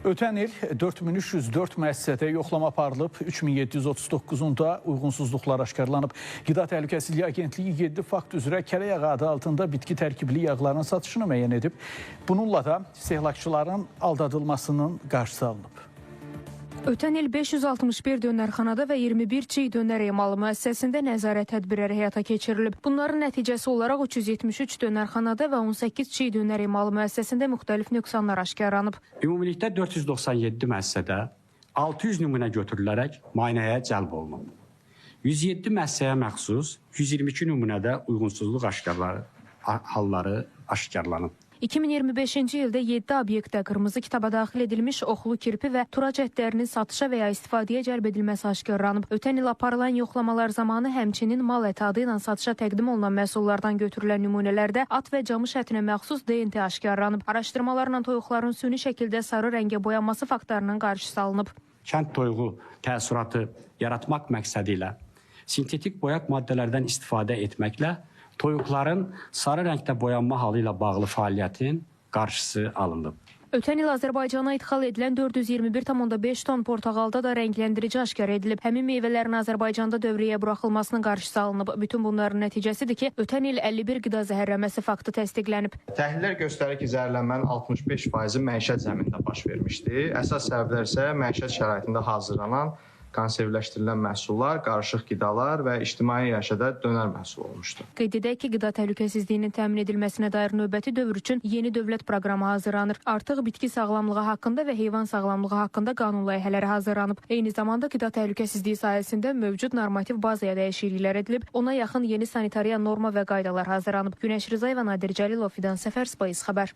Ötən il 4304 müəssisədə yoxlama aparılıb, 3739-unda uyğunsuzluqlar aşkarlanıb. Qida Təhlükəsizliyi Agentliyi 7 fakt üzrə kərə yağı adı altında bitki tərkibli yağların satışını müəyyən edib. Bununla da istehlakçıların aldadılmasının qarşısı alınıb. Ötən il 561 dönərxanada və 21 çiğ dönər emalı müəssisəsində nəzarət tədbirləri həyata keçirilib. Bunların nəticəsi olaraq 373 dönərxanada və 18 çiğ dönər emalı müəssisəsində müxtəlif nöqsanlar aşkarlanıb. Ümumilikdə 497 müəssisədə 600 nümunə götürülərək müayinəyə cəlb olunub. 107 müəssisəyə məxsus 122 nümunədə uyğunsuzluq halları aşkarlanıb. 2025-ci ildə 7 obyektdə qırmızı kitaba daxil edilmiş oxlu kirpi və turac ətlərinin satışa və ya istifadəyə cəlb edilməsi aşkarlanıb. Ötən il aparılan yoxlamalar zamanı həmçinin mal əti adı ilə satışa təqdim olunan məhsullardan götürülən nümunələrdə at və camış ətinə məxsus DNT aşkarlanıb. Araşdırmalarla toyuqların süni şəkildə sarı rəngə boyanması faktlarının qarşısı alınıb. Kənd toyuğu təəssüratı yaratmaq məqsədi ilə sintetik boyaq maddələrdən istifadə etməklə toyuqların sarı rəngdə boyanma halı ilə bağlı fəaliyyətin qarşısı alınıb. Ötən il Azərbaycana idxal edilən 421,5 ton portağalda da rəngləndirici aşkar edilib. Həmin meyvələrin Azərbaycanda dövriyyəyə buraxılmasının qarşısı alınıb. Bütün bunların nəticəsidir ki, ötən il 51 qida zəhərlənməsi faktı təsdiqlənib. Təhlillər göstərir ki, zəhərlənmənin 65%-i məişət zəminində baş vermişdi. Əsas səbəblər isə məişət şəraitində hazırlanan konservləşdirilən məhsullar, qarışıq qidalar və ictimai yaşada dönər məhsul olmuşdur. Qeyd edək ki, qida təhlükəsizliyinin təmin edilməsinə dair növbəti dövr üçün yeni dövlət proqramı hazırlanır. Artıq bitki sağlamlığı haqqında və heyvan sağlamlığı haqqında qanun layihələri hazırlanıb. Eyni zamanda qida təhlükəsizliyi sahəsində mövcud normativ bazaya dəyişikliklər edilib. Ona yaxın yeni sanitariya norma və qaydalar hazırlanıb. Günəş Rizayeva, Nadir Cəlilov, Fidan Səfər, Space xəbər.